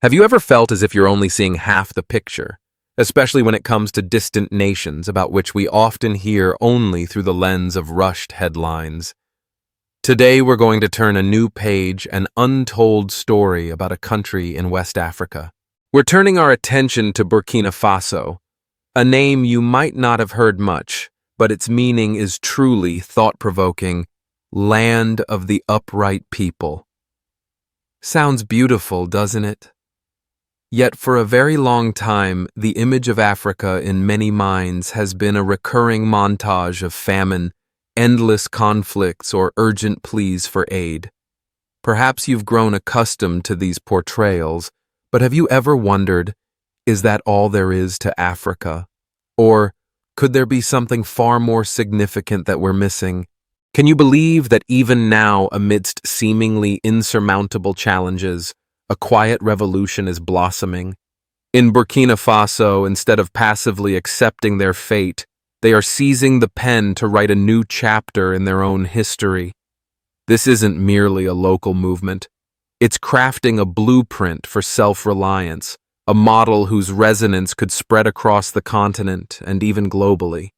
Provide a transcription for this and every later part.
Have you ever felt as if you're only seeing half the picture, especially when it comes to distant nations about which we often hear only through the lens of rushed headlines? Today we're going to turn a new page, an untold story about a country in West Africa. We're turning our attention to Burkina Faso, a name you might not have heard much, but its meaning is truly thought-provoking: land of the upright people. Sounds beautiful, doesn't it? Yet for a very long time, the image of Africa in many minds has been a recurring montage of famine, endless conflicts, or urgent pleas for aid. Perhaps you've grown accustomed to these portrayals, but have you ever wondered, is that all there is to Africa? Or could there be something far more significant that we're missing? Can you believe that even now, amidst seemingly insurmountable challenges, a quiet revolution is blossoming? In Burkina Faso, instead of passively accepting their fate, they are seizing the pen to write a new chapter in their own history. This isn't merely a local movement. It's crafting a blueprint for self-reliance, a model whose resonance could spread across the continent and even globally.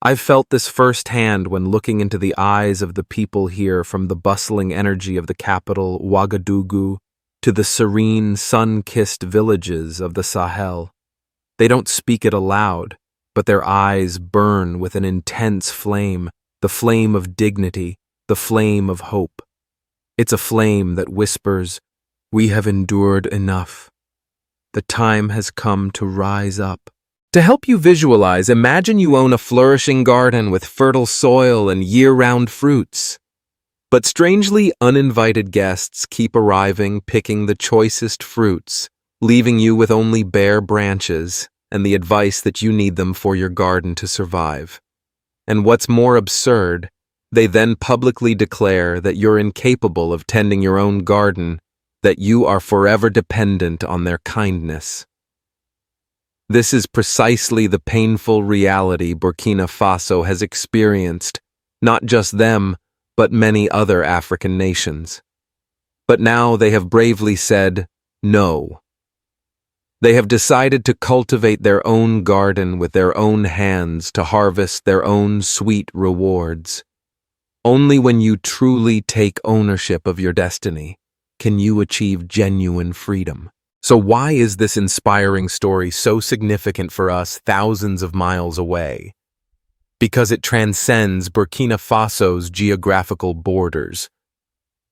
I've felt this firsthand when looking into the eyes of the people here, from the bustling energy of the capital, Ouagadougou, to the serene, sun-kissed villages of the Sahel. They don't speak it aloud, but their eyes burn with an intense flame, the flame of dignity, the flame of hope. It's a flame that whispers, "We have endured enough. The time has come to rise up." To help you visualize, imagine you own a flourishing garden with fertile soil and year-round fruits. But strangely, uninvited guests keep arriving, picking the choicest fruits, leaving you with only bare branches and the advice that you need them for your garden to survive. And what's more absurd, they then publicly declare that you're incapable of tending your own garden, that you are forever dependent on their kindness. This is precisely the painful reality Burkina Faso has experienced, not just them, but many other African nations. But now they have bravely said no. They have decided to cultivate their own garden with their own hands, to harvest their own sweet rewards. Only when you truly take ownership of your destiny can you achieve genuine freedom. So why is this inspiring story so significant for us thousands of miles away? Because it transcends Burkina Faso's geographical borders.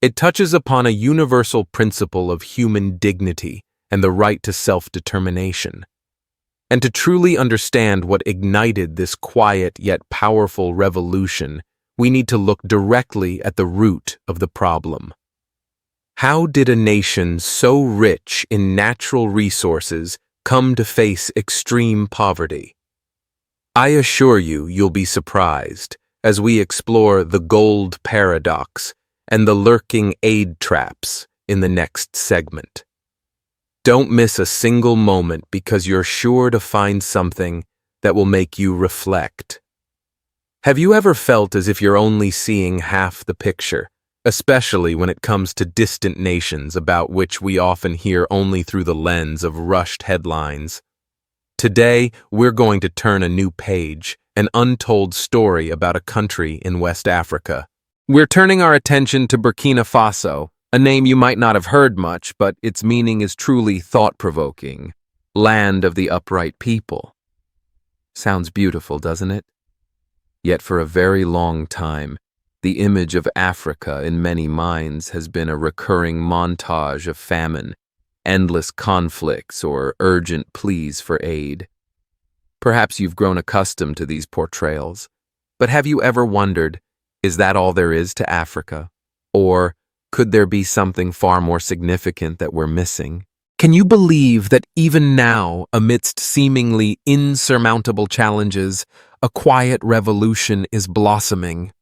It touches upon a universal principle of human dignity and the right to self-determination. And to truly understand what ignited this quiet yet powerful revolution, we need to look directly at the root of the problem. How did a nation so rich in natural resources come to face extreme poverty? I assure you, you'll be surprised as we explore the gold paradox and the lurking aid traps in the next segment. Don't miss a single moment, because you're sure to find something that will make you reflect. Have you ever felt as if you're only seeing half the picture, especially when it comes to distant nations about which we often hear only through the lens of rushed headlines? Today, we're going to turn a new page, an untold story about a country in West Africa. We're turning our attention to Burkina Faso, a name you might not have heard much, but its meaning is truly thought-provoking: land of the upright people. Sounds beautiful, doesn't it? Yet for a very long time, the image of Africa in many minds has been a recurring montage of famine, endless conflicts, or urgent pleas for aid. Perhaps you've grown accustomed to these portrayals, but have you ever wondered, is that all there is to Africa? Or could there be something far more significant that we're missing? Can you believe that even now, amidst seemingly insurmountable challenges, a quiet revolution is blossoming?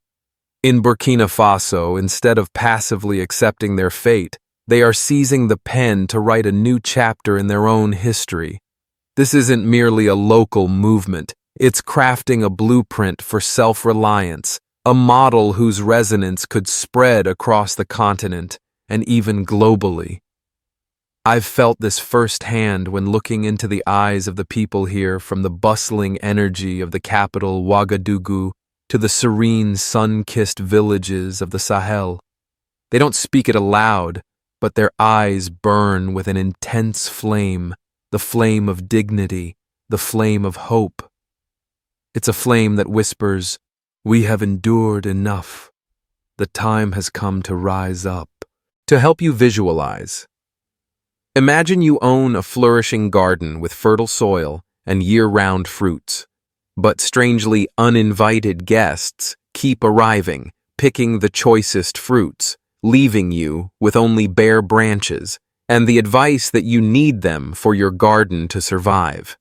In Burkina Faso, instead of passively accepting their fate, they are seizing the pen to write a new chapter in their own history. This isn't merely a local movement. It's crafting a blueprint for self-reliance, a model whose resonance could spread across the continent and even globally. I've felt this firsthand when looking into the eyes of the people here, from the bustling energy of the capital Ouagadougou to the serene, sun-kissed villages of the Sahel. They don't speak it aloud, but their eyes burn with an intense flame, the flame of dignity, the flame of hope. It's a flame that whispers, "We have endured enough. The time has come to rise up." To help you visualize, imagine you own a flourishing garden with fertile soil and year-round fruits, but strangely uninvited guests keep arriving, picking the choicest fruits, leaving you with only bare branches and the advice that you need them for your garden to survive.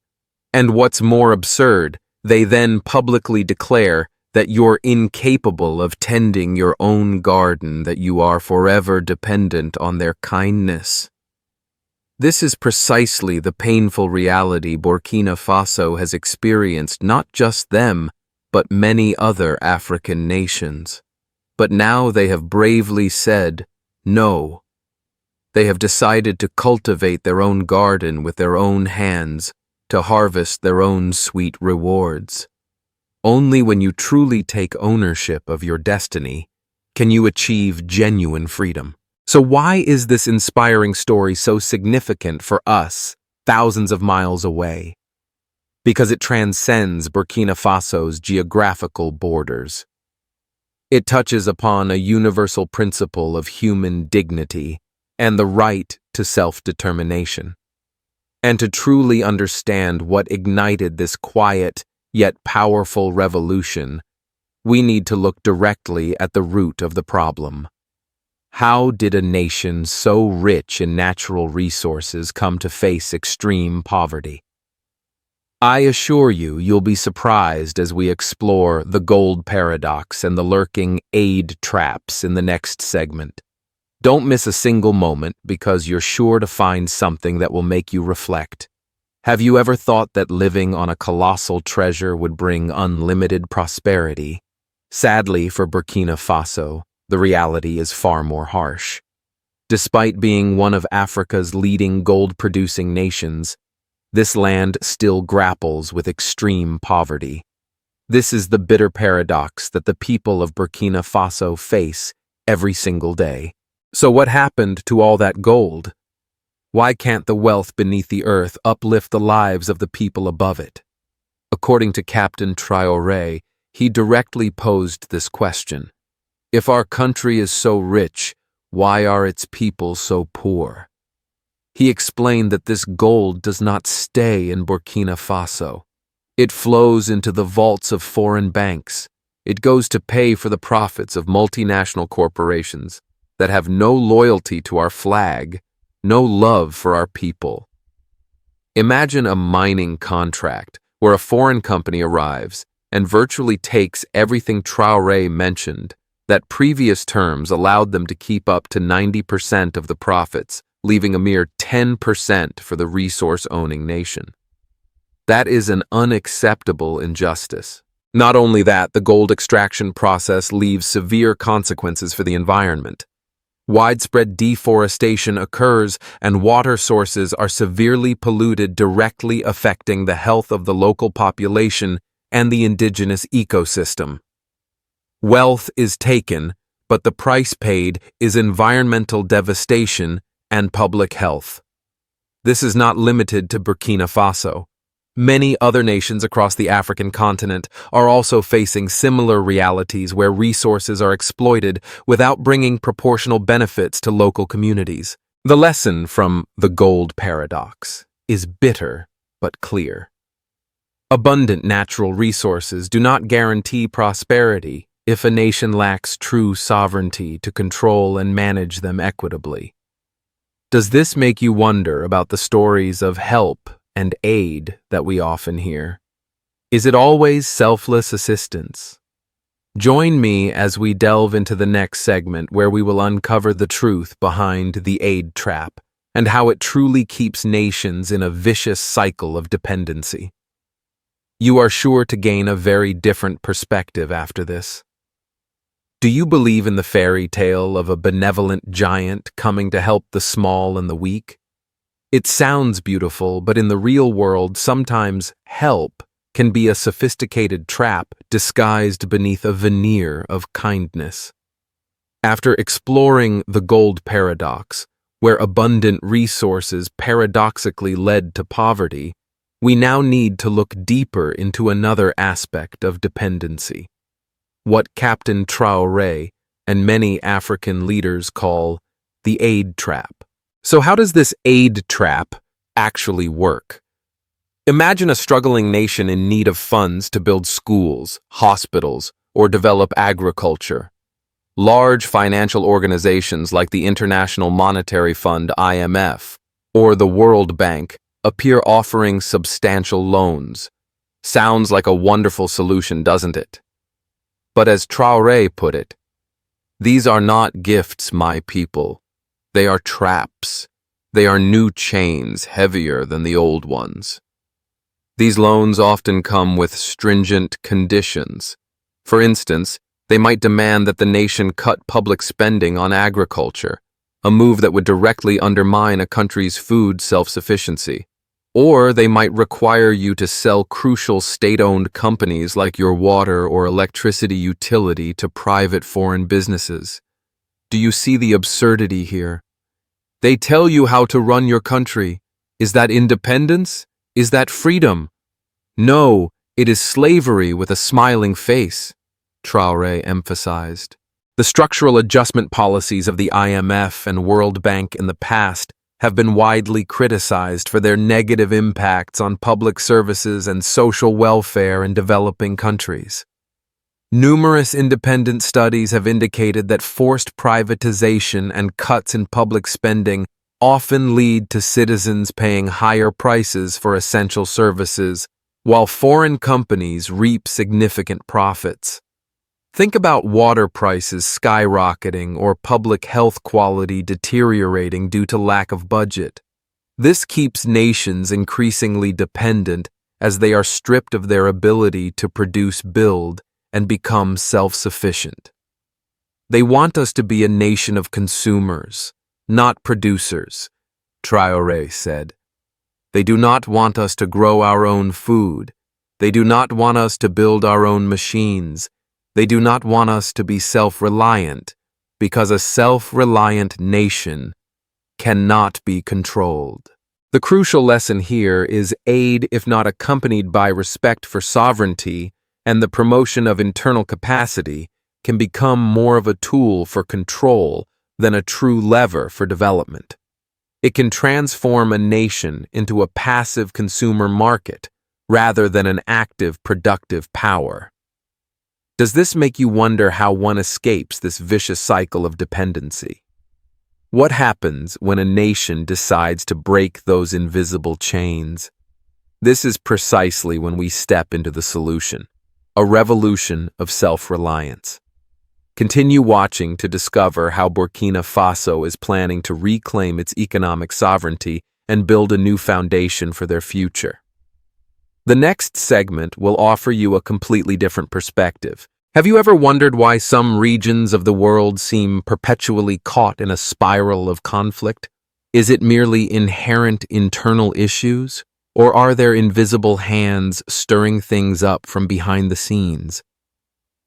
And what's more absurd, they then publicly declare that you're incapable of tending your own garden, that you are forever dependent on their kindness. This is precisely the painful reality Burkina Faso has experienced, not just them, but many other African nations. But now they have bravely said no. They have decided to cultivate their own garden with their own hands, to harvest their own sweet rewards. Only when you truly take ownership of your destiny can you achieve genuine freedom. So why is this inspiring story so significant for us, thousands of miles away? Because it transcends Burkina Faso's geographical borders. It touches upon a universal principle of human dignity and the right to self-determination. And to truly understand what ignited this quiet yet powerful revolution, we need to look directly at the root of the problem. How did a nation so rich in natural resources come to face extreme poverty? I assure you, you'll be surprised as we explore the gold paradox and the lurking aid traps in the next segment. Don't miss a single moment, because you're sure to find something that will make you reflect. Have you ever thought that living on a colossal treasure would bring unlimited prosperity? Sadly, for Burkina Faso, the reality is far more harsh. Despite being one of Africa's leading gold-producing nations, this land still grapples with extreme poverty. This is the bitter paradox that the people of Burkina Faso face every single day. So what happened to all that gold? Why can't the wealth beneath the earth uplift the lives of the people above it? According to Captain Traoré, he directly posed this question. If our country is so rich, why are its people so poor? He explained that this gold does not stay in Burkina Faso. It flows into the vaults of foreign banks. It goes to pay for the profits of multinational corporations that have no loyalty to our flag, no love for our people. Imagine a mining contract where a foreign company arrives and virtually takes everything Traoré mentioned, that previous terms allowed them to keep up to 90% of the profits, leaving a mere 10% for the resource-owning nation. That is an unacceptable injustice. Not only that, the gold extraction process leaves severe consequences for the environment. Widespread deforestation occurs, and water sources are severely polluted, directly affecting the health of the local population and the indigenous ecosystem. Wealth is taken, but the price paid is environmental devastation and public health. This is not limited to Burkina Faso. Many other nations across the African continent are also facing similar realities where resources are exploited without bringing proportional benefits to local communities. The lesson from the gold paradox is bitter but clear. Abundant natural resources do not guarantee prosperity if a nation lacks true sovereignty to control and manage them equitably. Does this make you wonder about the stories of help and aid that we often hear? Is it always selfless assistance? Join me as we delve into the next segment, where we will uncover the truth behind the aid trap and how it truly keeps nations in a vicious cycle of dependency. You are sure to gain a very different perspective after this. Do you believe in the fairy tale of a benevolent giant coming to help the small and the weak? It sounds beautiful, but in the real world, sometimes help can be a sophisticated trap disguised beneath a veneer of kindness. After exploring the gold paradox, where abundant resources paradoxically led to poverty, we now need to look deeper into another aspect of dependency, what Captain Traoré and many African leaders call the aid trap. So how does this aid trap actually work? Imagine a struggling nation in need of funds to build schools, hospitals, or develop agriculture. Large financial organizations like the International Monetary Fund (IMF) or the World Bank appear offering substantial loans. Sounds like a wonderful solution, doesn't it? But as Traoré put it, these are not gifts, my people. They are traps. They are new chains heavier than the old ones. These loans often come with stringent conditions. For instance, they might demand that the nation cut public spending on agriculture, a move that would directly undermine a country's food self-sufficiency. Or they might require you to sell crucial state-owned companies like your water or electricity utility to private foreign businesses. Do you see the absurdity here? They tell you how to run your country. Is that independence? Is that freedom? No, it is slavery with a smiling face, Traoré emphasized. The structural adjustment policies of the IMF and World Bank in the past have been widely criticized for their negative impacts on public services and social welfare in developing countries. Numerous independent studies have indicated that forced privatization and cuts in public spending often lead to citizens paying higher prices for essential services, while foreign companies reap significant profits. Think about water prices skyrocketing or public health quality deteriorating due to lack of budget. This keeps nations increasingly dependent as they are stripped of their ability to produce, build, and become self-sufficient. They want us to be a nation of consumers, not producers, Traoré said. They do not want us to grow our own food. They do not want us to build our own machines. They do not want us to be self-reliant, because a self-reliant nation cannot be controlled. The crucial lesson here is aid, if not accompanied by respect for sovereignty and the promotion of internal capacity, can become more of a tool for control than a true lever for development. It can transform a nation into a passive consumer market rather than an active, productive power. Does this make you wonder how one escapes this vicious cycle of dependency? What happens when a nation decides to break those invisible chains? This is precisely when we step into the solution, a revolution of self-reliance. Continue watching to discover how Burkina Faso is planning to reclaim its economic sovereignty and build a new foundation for their future. The next segment will offer you a completely different perspective. Have you ever wondered why some regions of the world seem perpetually caught in a spiral of conflict? Is it merely inherent internal issues, or are there invisible hands stirring things up from behind the scenes?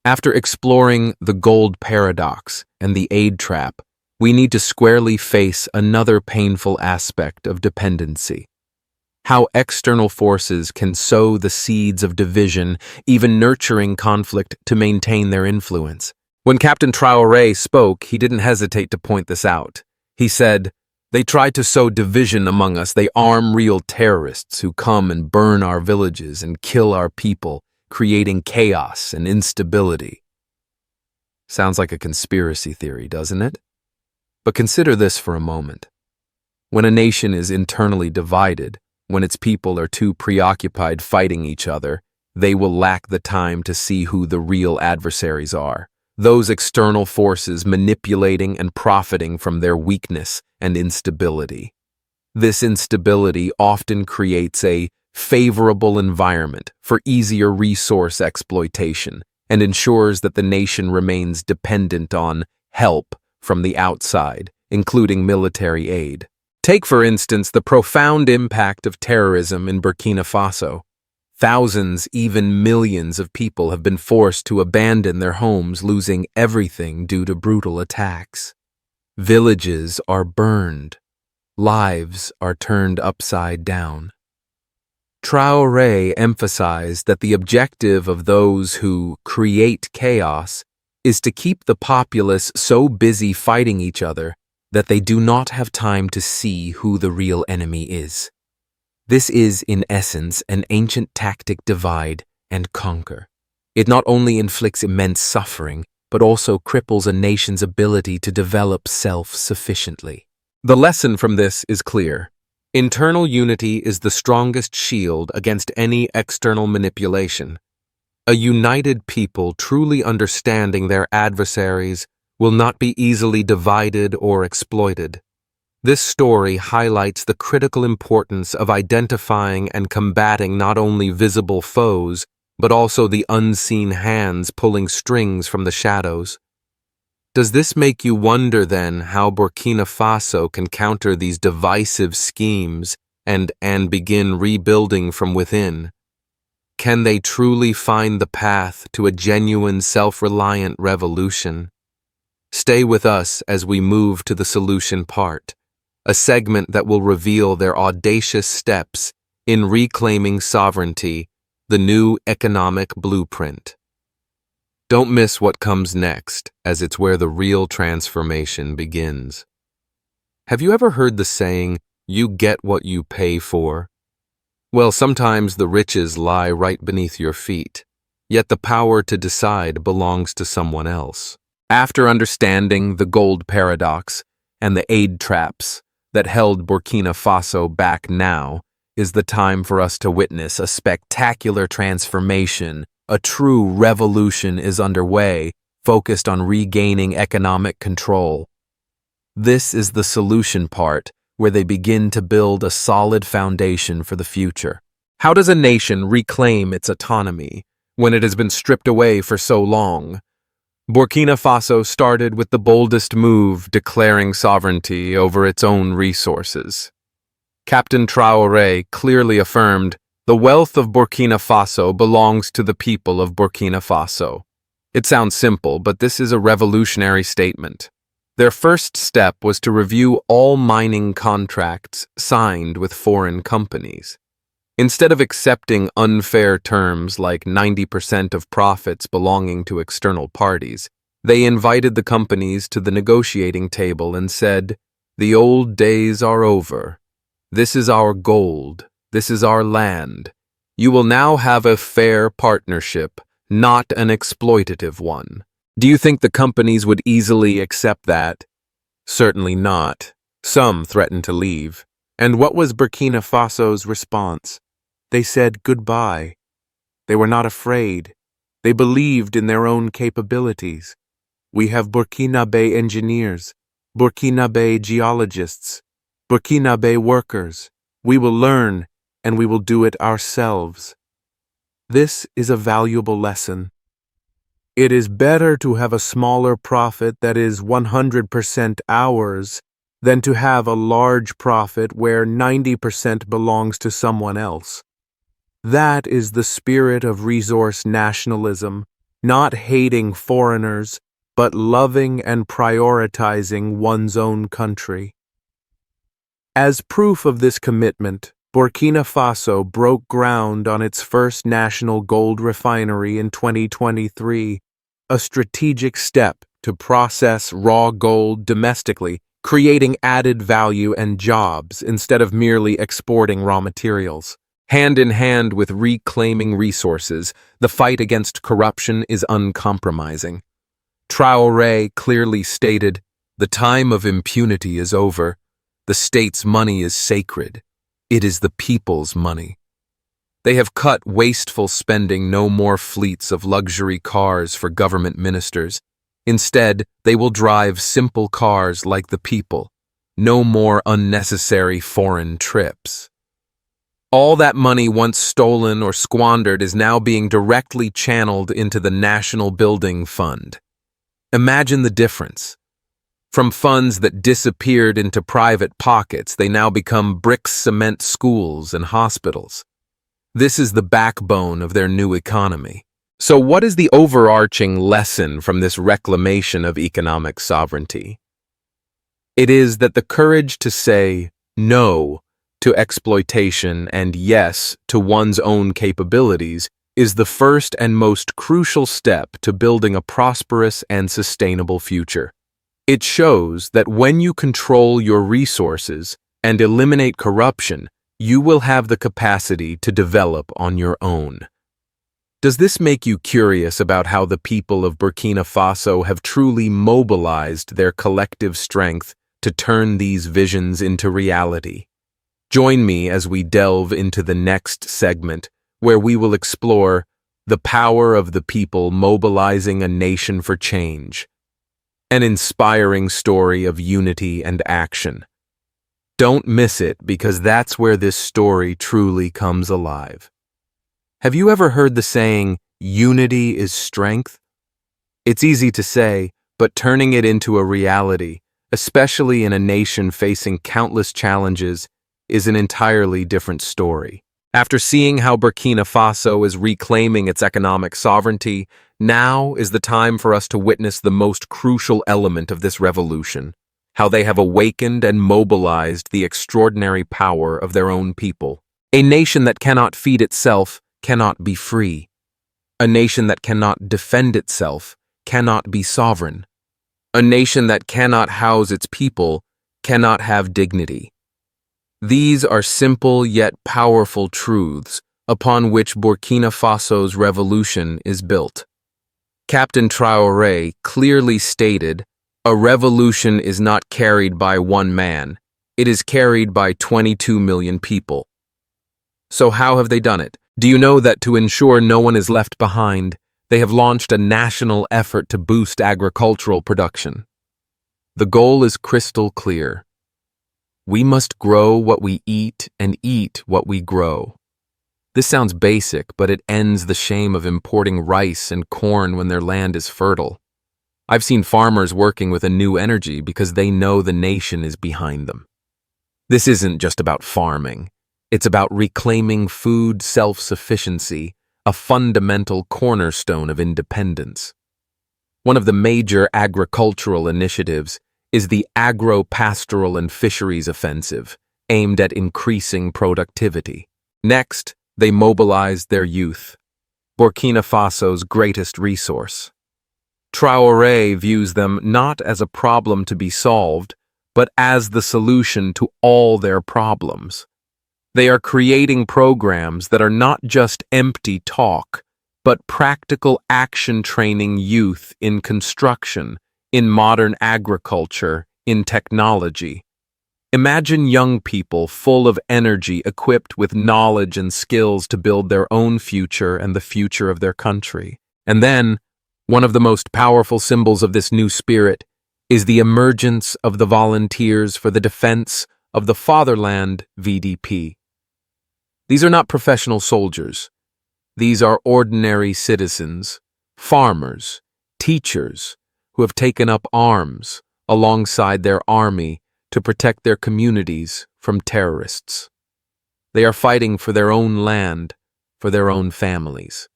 After exploring the gold paradox and the aid trap, we need to squarely face another painful aspect of dependency: how external forces can sow the seeds of division, even nurturing conflict to maintain their influence. When Captain Traoré spoke, he didn't hesitate to point this out. He said, "They try to sow division among us. They arm real terrorists who come and burn our villages and kill our people, creating chaos and instability." Sounds like a conspiracy theory, doesn't it? But consider this for a moment. When a nation is internally divided, when its people are too preoccupied fighting each other, they will lack the time to see who the real adversaries are. Those external forces manipulating and profiting from their weakness and instability. This instability often creates a favorable environment for easier resource exploitation and ensures that the nation remains dependent on help from the outside, including military aid. Take, for instance, the profound impact of terrorism in Burkina Faso. Thousands, even millions of people have been forced to abandon their homes, losing everything due to brutal attacks. Villages are burned. Lives are turned upside down. Traoré emphasized that the objective of those who create chaos is to keep the populace so busy fighting each other that they do not have time to see who the real enemy is. This is, in essence, an ancient tactic: divide and conquer. It not only inflicts immense suffering, but also cripples a nation's ability to develop self-sufficiently. The lesson from this is clear. Internal unity is the strongest shield against any external manipulation. A united people truly understanding their adversaries will not be easily divided or exploited. This story highlights the critical importance of identifying and combating not only visible foes, but also the unseen hands pulling strings from the shadows. Does this make you wonder then how Burkina Faso can counter these divisive schemes and begin rebuilding from within? Can they truly find the path to a genuine self-reliant revolution? Stay with us as we move to the solution part, a segment that will reveal their audacious steps in reclaiming sovereignty, the new economic blueprint. Don't miss what comes next, as it's where the real transformation begins. Have you ever heard the saying, "You get what you pay for"? Well, sometimes the riches lie right beneath your feet, yet the power to decide belongs to someone else. After understanding the gold paradox and the aid traps that held Burkina Faso back, now is the time for us to witness a spectacular transformation. A true revolution is underway, focused on regaining economic control. This is the solution part, where they begin to build a solid foundation for the future. How does a nation reclaim its autonomy when it has been stripped away for so long? Burkina Faso started with the boldest move, declaring sovereignty over its own resources. Captain Traoré clearly affirmed, "The wealth of Burkina Faso belongs to the people of Burkina Faso." It sounds simple, but this is a revolutionary statement. Their first step was to review all mining contracts signed with foreign companies. Instead of accepting unfair terms like 90% of profits belonging to external parties, they invited the companies to the negotiating table and said, "The old days are over. This is our gold. This is our land. You will now have a fair partnership, not an exploitative one." Do you think the companies would easily accept that? Certainly not. Some threatened to leave. And what was Burkina Faso's response? They said goodbye. They were not afraid. They believed in their own capabilities. We have Burkinabe engineers, Burkinabe geologists, Burkinabe workers. We will learn, and we will do it ourselves. This is a valuable lesson. It is better to have a smaller profit that is 100% ours than to have a large profit where 90% belongs to someone else. That is the spirit of resource nationalism, not hating foreigners, but loving and prioritizing one's own country. As proof of this commitment, Burkina Faso broke ground on its first national gold refinery in 2023, a strategic step to process raw gold domestically, creating added value and jobs instead of merely exporting raw materials. Hand in hand with reclaiming resources, the fight against corruption is uncompromising. Traoré clearly stated, "The time of impunity is over. The state's money is sacred. It is the people's money." They have cut wasteful spending, no more fleets of luxury cars for government ministers. Instead, they will drive simple cars like the people. No more unnecessary foreign trips. All that money once stolen or squandered is now being directly channeled into the National Building Fund. Imagine the difference. From funds that disappeared into private pockets, they now become brick-cement schools and hospitals. This is the backbone of their new economy. So what is the overarching lesson from this reclamation of economic sovereignty? It is that the courage to say no to exploitation and yes to one's own capabilities is the first and most crucial step to building a prosperous and sustainable future. It shows that when you control your resources and eliminate corruption, you will have the capacity to develop on your own. Does this make you curious about how the people of Burkina Faso have truly mobilized their collective strength to turn these visions into reality? Join me as we delve into the next segment, where we will explore the power of the people mobilizing a nation for change. An inspiring story of unity and action. Don't miss it, because that's where this story truly comes alive. Have you ever heard the saying, unity is strength? It's easy to say, but turning it into a reality, especially in a nation facing countless challenges, is an entirely different story. After seeing how Burkina Faso is reclaiming its economic sovereignty, now is the time for us to witness the most crucial element of this revolution, how they have awakened and mobilized the extraordinary power of their own people. A nation that cannot feed itself cannot be free. A nation that cannot defend itself cannot be sovereign. A nation that cannot house its people cannot have dignity. These are simple yet powerful truths upon which Burkina Faso's revolution is built. Captain Traoré clearly stated, "A revolution is not carried by one man, it is carried by 22 million people." So how have they done it? Do you know that to ensure no one is left behind, they have launched a national effort to boost agricultural production? The goal is crystal clear. We must grow what we eat and eat what we grow. This sounds basic, but it ends the shame of importing rice and corn when their land is fertile. I've seen farmers working with a new energy because they know the nation is behind them. This isn't just about farming. It's about reclaiming food self-sufficiency, a fundamental cornerstone of independence. One of the major agricultural initiatives is the agro-pastoral and fisheries offensive, aimed at increasing productivity. Next, they mobilized their youth, Burkina Faso's greatest resource. Traoré views them not as a problem to be solved, but as the solution to all their problems. They are creating programs that are not just empty talk, but practical action, training youth in construction, in modern agriculture, in technology. Imagine young people full of energy, equipped with knowledge and skills to build their own future and the future of their country. And then, one of the most powerful symbols of this new spirit is the emergence of the Volunteers for the Defense of the Fatherland, VDP. These are not professional soldiers. These are ordinary citizens, farmers, teachers, who have taken up arms alongside their army to protect their communities from terrorists. They are fighting for their own land, for their own families.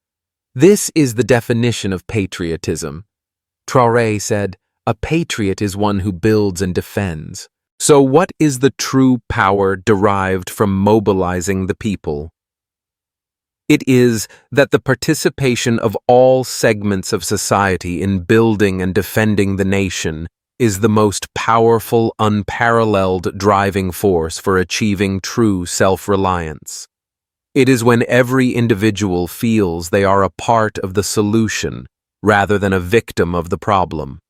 This is the definition of patriotism. Traoré said, "A patriot is one who builds and defends." So what is the true power derived from mobilizing the people? It is that the participation of all segments of society in building and defending the nation is the most powerful, unparalleled driving force for achieving true self-reliance. It is when every individual feels they are a part of the solution rather than a victim of the problem.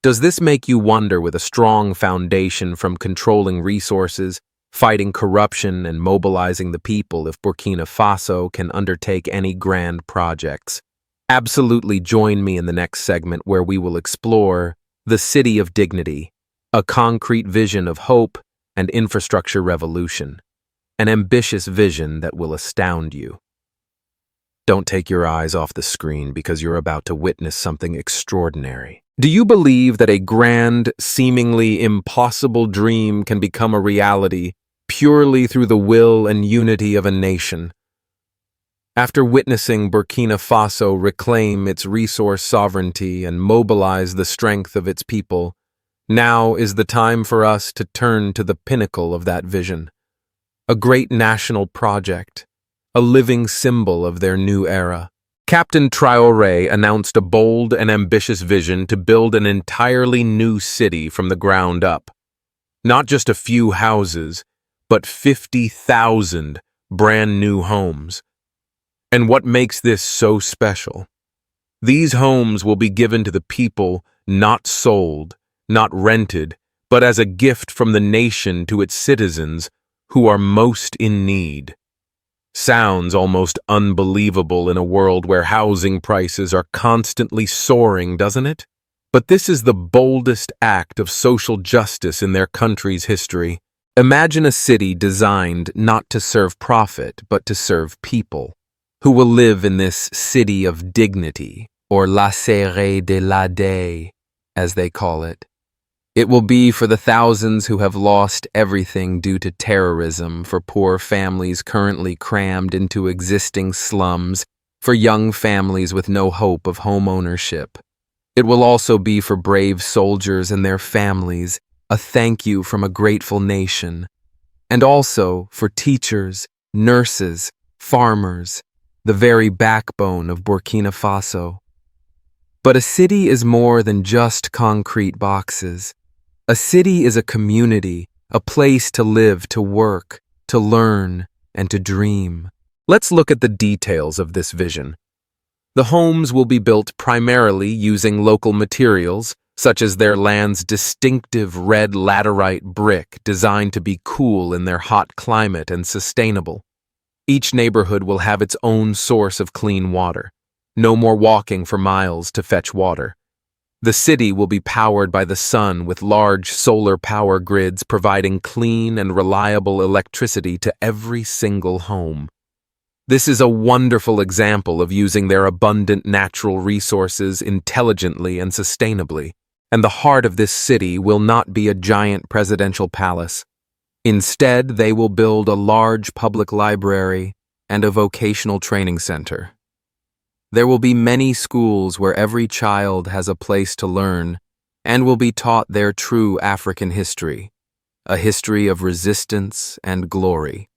Does this make you wonder, with a strong foundation from controlling resources, fighting corruption, and mobilizing the people, if Burkina Faso can undertake any grand projects? Absolutely join me in the next segment, where we will explore the City of Dignity, a concrete vision of hope and infrastructure revolution, an ambitious vision that will astound you. Don't take your eyes off the screen, because you're about to witness something extraordinary. Do you believe that a grand, seemingly impossible dream can become a reality purely through the will and unity of a nation? After witnessing Burkina Faso reclaim its resource sovereignty and mobilize the strength of its people, now is the time for us to turn to the pinnacle of that vision. A great national project, a living symbol of their new era. Captain Traoré announced a bold and ambitious vision to build an entirely new city from the ground up. Not just a few houses, but 50,000 brand new homes. And what makes this so special? These homes will be given to the people, not sold, not rented, but as a gift from the nation to its citizens who are most in need. Sounds almost unbelievable in a world where housing prices are constantly soaring, doesn't it? But this is the boldest act of social justice in their country's history. Imagine a city designed not to serve profit, but to serve people, who will live in this city of dignity, or la Serre de la Day, as they call it. It will be for the thousands who have lost everything due to terrorism, for poor families currently crammed into existing slums, for young families with no hope of home ownership. It will also be for brave soldiers and their families, a thank you from a grateful nation. And also for teachers, nurses, farmers, the very backbone of Burkina Faso. But a city is more than just concrete boxes. A city is a community, a place to live, to work, to learn, and to dream. Let's look at the details of this vision. The homes will be built primarily using local materials, such as their land's distinctive red laterite brick designed to be cool in their hot climate and sustainable. Each neighborhood will have its own source of clean water. No more walking for miles to fetch water. The city will be powered by the sun with large solar power grids providing clean and reliable electricity to every single home. This is a wonderful example of using their abundant natural resources intelligently and sustainably. And the heart of this city will not be a giant presidential palace. Instead, they will build a large public library and a vocational training center. There will be many schools where every child has a place to learn and will be taught their true African history, a history of resistance and glory.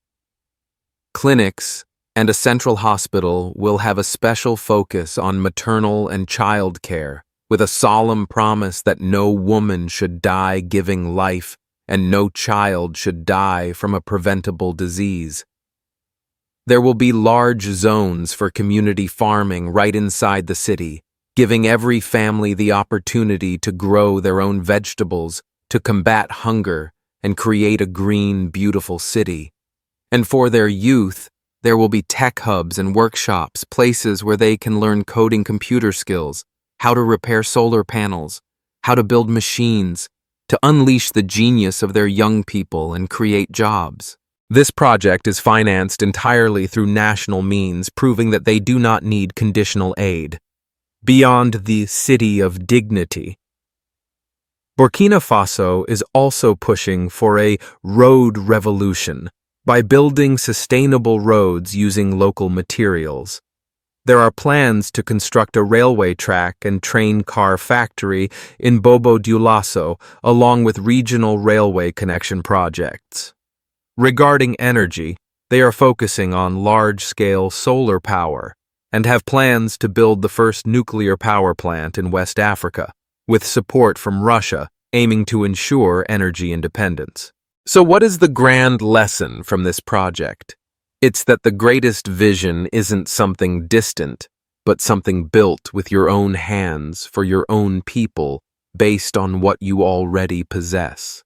Clinics and a central hospital will have a special focus on maternal and child care, with a solemn promise that no woman should die giving life and no child should die from a preventable disease. There will be large zones for community farming right inside the city, giving every family the opportunity to grow their own vegetables, to combat hunger, and create a green, beautiful city. And for their youth, there will be tech hubs and workshops, places where they can learn coding computer skills, how to repair solar panels, how to build machines, to unleash the genius of their young people and create jobs. This project is financed entirely through national means, proving that they do not need conditional aid. Beyond the city of dignity, Burkina Faso is also pushing for a road revolution by building sustainable roads using local materials. There are plans to construct a railway track and train car factory in Bobo Dioulasso, along with regional railway connection projects. Regarding energy, they are focusing on large-scale solar power and have plans to build the first nuclear power plant in West Africa, with support from Russia aiming to ensure energy independence. So what is the grand lesson from this project? It's that the greatest vision isn't something distant, but something built with your own hands for your own people based on what you already possess.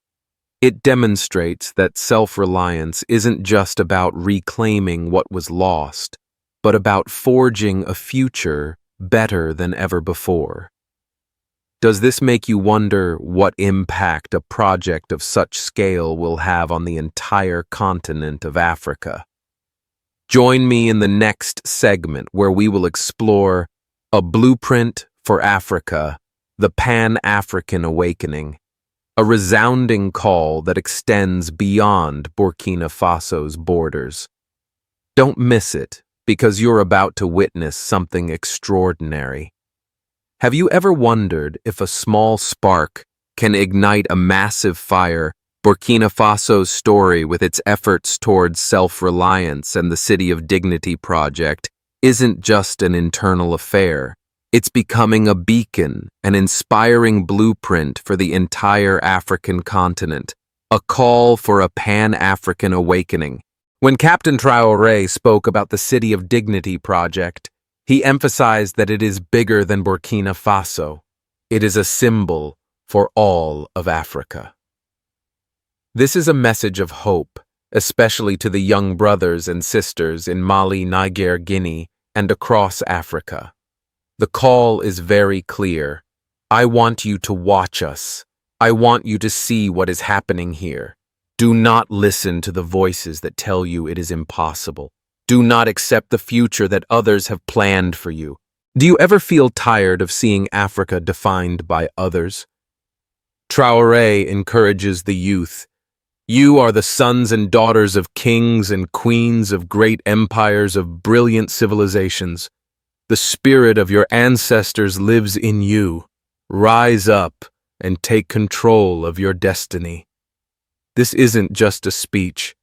It demonstrates that self-reliance isn't just about reclaiming what was lost, but about forging a future better than ever before. Does this make you wonder what impact a project of such scale will have on the entire continent of Africa? Join me in the next segment where we will explore a blueprint for Africa the Pan-African Awakening, a resounding call that extends beyond Burkina Faso's borders. Don't miss it, because you're about to witness something extraordinary. Have you ever wondered if a small spark can ignite a massive fire? Burkina Faso's story, with its efforts towards self-reliance and the City of Dignity project, isn't just an internal affair. It's becoming a beacon, an inspiring blueprint for the entire African continent, a call for a Pan-African awakening. When Captain Traoré spoke about the City of Dignity project, he emphasized that it is bigger than Burkina Faso. It is a symbol for all of Africa. This is a message of hope, especially to the young brothers and sisters in Mali, Niger, Guinea, and across Africa. The call is very clear. I want you to watch us. I want you to see what is happening here. Do not listen to the voices that tell you it is impossible. Do not accept the future that others have planned for you. Do you ever feel tired of seeing Africa defined by others? Traoré encourages the youth. You are the sons and daughters of kings and queens of great empires, of brilliant civilizations. The spirit of your ancestors lives in you. Rise up and take control of your destiny. This isn't just a speech.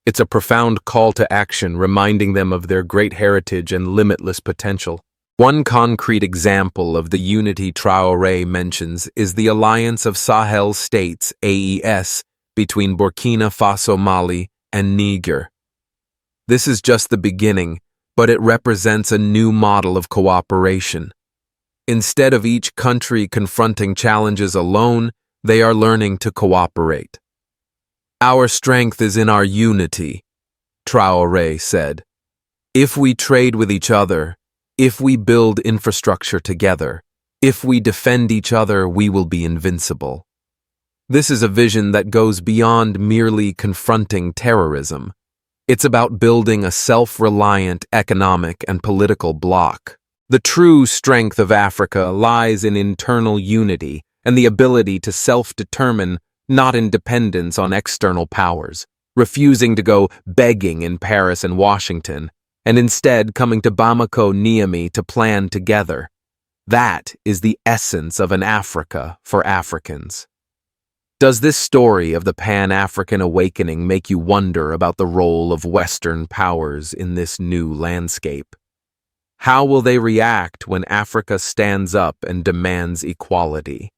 It's a profound call to action, reminding them of their great heritage and limitless potential. One concrete example of the unity Traoré mentions is the Alliance of Sahel States, AES, between Burkina Faso, Mali, and Niger. This is just the beginning, but it represents a new model of cooperation. Instead of each country confronting challenges alone, they are learning to cooperate. Our strength is in our unity, Traoré said. If we trade with each other, if we build infrastructure together, if we defend each other, we will be invincible. This is a vision that goes beyond merely confronting terrorism. It's about building a self-reliant economic and political bloc. The true strength of Africa lies in internal unity and the ability to self-determine, not in dependence on external powers, refusing to go begging in Paris and Washington, and instead coming to Bamako, Niamey to plan together. That is the essence of an Africa for Africans. Does this story of the Pan-African awakening make you wonder about the role of Western powers in this new landscape? How will they react when Africa stands up and demands equality?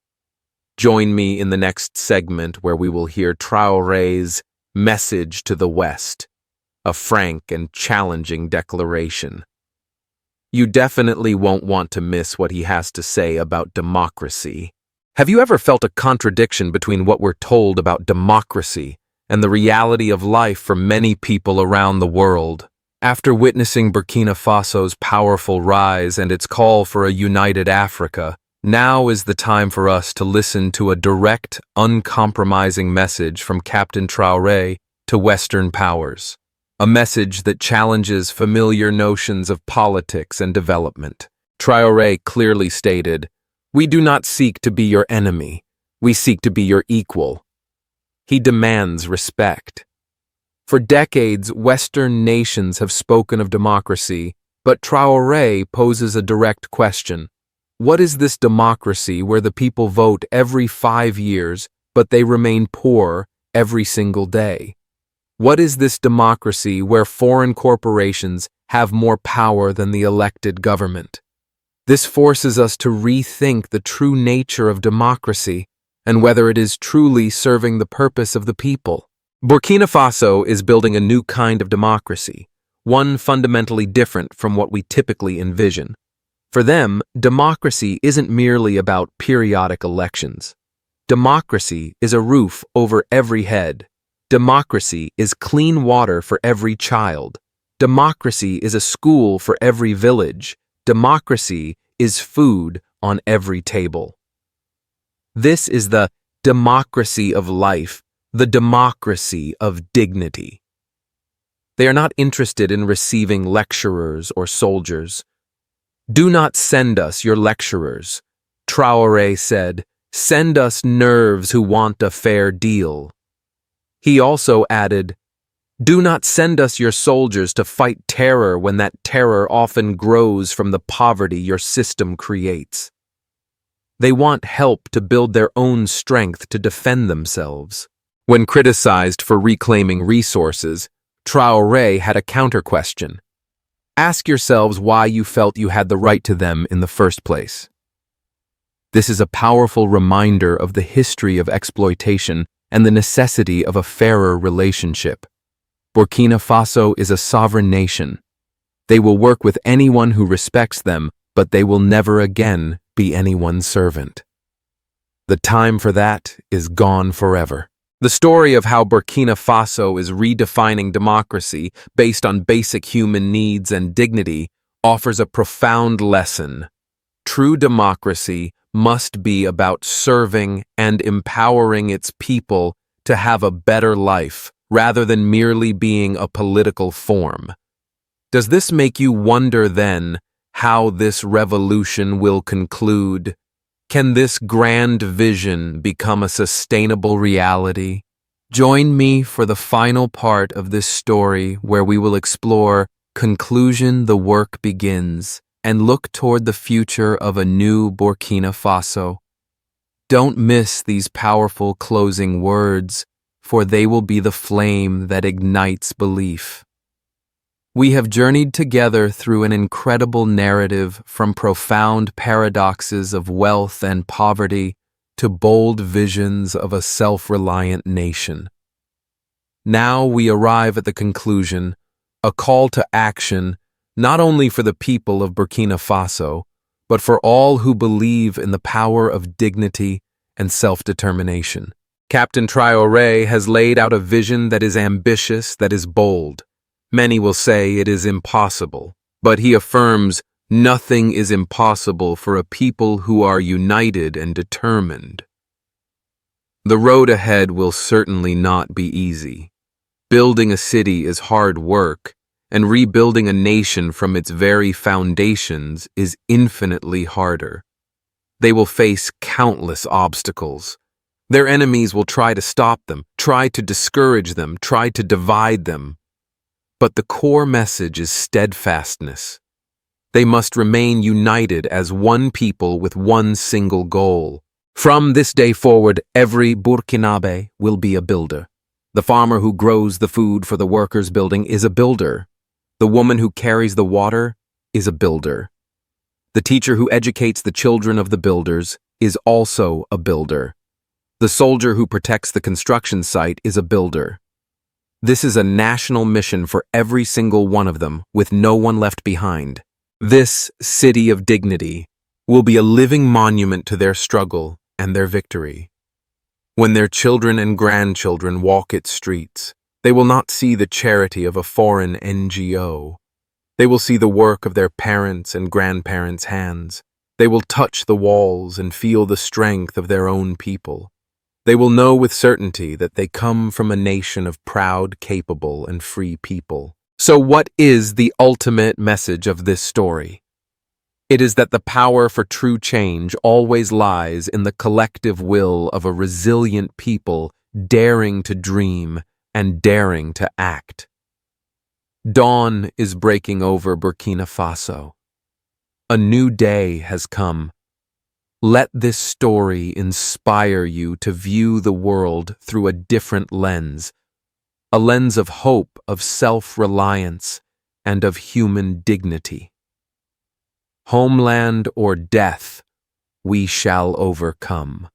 Join me in the next segment where we will hear Traoré's message to the West, a frank and challenging declaration. You definitely won't want to miss what he has to say about democracy. Have you ever felt a contradiction between what we're told about democracy and the reality of life for many people around the world? After witnessing Burkina Faso's powerful rise and its call for a united Africa, now is the time for us to listen to a direct, uncompromising message from Captain Traoré to Western powers. A message that challenges familiar notions of politics and development. Traoré clearly stated, "We do not seek to be your enemy. We seek to be your equal." He demands respect. For decades, Western nations have spoken of democracy, but Traoré poses a direct question. What is this democracy where the people vote every 5 years, but they remain poor every single day? What is this democracy where foreign corporations have more power than the elected government? This forces us to rethink the true nature of democracy and whether it is truly serving the purpose of the people. Burkina Faso is building a new kind of democracy, one fundamentally different from what we typically envision. For them, democracy isn't merely about periodic elections. Democracy is a roof over every head. Democracy is clean water for every child. Democracy is a school for every village. Democracy is food on every table. This is the democracy of life, the democracy of dignity. They are not interested in receiving lecturers or soldiers. Do not send us your lecturers. Traoré said, "Send us nerves who want a fair deal." He also added, "Do not send us your soldiers to fight terror when that terror often grows from the poverty your system creates." They want help to build their own strength to defend themselves. When criticized for reclaiming resources, Traoré had a counter-question. Ask yourselves why you felt you had the right to them in the first place. This is a powerful reminder of the history of exploitation and the necessity of a fairer relationship. Burkina Faso is a sovereign nation. They will work with anyone who respects them, but they will never again be anyone's servant. The time for that is gone forever. The story of how Burkina Faso is redefining democracy based on basic human needs and dignity offers a profound lesson. True democracy must be about serving and empowering its people to have a better life, rather than merely being a political form. Does this make you wonder then how this revolution will conclude? Can this grand vision become a sustainable reality? Join me for the final part of this story where we will explore Conclusion, the Work Begins, and look toward the future of a new Burkina Faso. Don't miss these powerful closing words, for they will be the flame that ignites belief. We have journeyed together through an incredible narrative from profound paradoxes of wealth and poverty to bold visions of a self-reliant nation. Now we arrive at the conclusion, a call to action not only for the people of Burkina Faso, but for all who believe in the power of dignity and self-determination. Captain Traoré has laid out a vision that is ambitious, that is bold. Many will say it is impossible, but he affirms nothing is impossible for a people who are united and determined. The road ahead will certainly not be easy. Building a city is hard work, and rebuilding a nation from its very foundations is infinitely harder. They will face countless obstacles. Their enemies will try to stop them, try to discourage them, try to divide them. But the core message is steadfastness. They must remain united as one people with one single goal. From this day forward, every Burkinabe will be a builder. The farmer who grows the food for the workers' building is a builder. The woman who carries the water is a builder. The teacher who educates the children of the builders is also a builder. The soldier who protects the construction site is a builder. This is a national mission for every single one of them, with no one left behind. This city of dignity will be a living monument to their struggle and their victory. When their children and grandchildren walk its streets, they will not see the charity of a foreign NGO. They will see the work of their parents' and grandparents' hands. They will touch the walls and feel the strength of their own people. They will know with certainty that they come from a nation of proud, capable, and free people. So what is the ultimate message of this story? It is that the power for true change always lies in the collective will of a resilient people daring to dream and daring to act. Dawn is breaking over Burkina Faso. A new day has come. Let this story inspire you to view the world through a different lens, a lens of hope, of self-reliance, and of human dignity. Homeland or death, we shall overcome.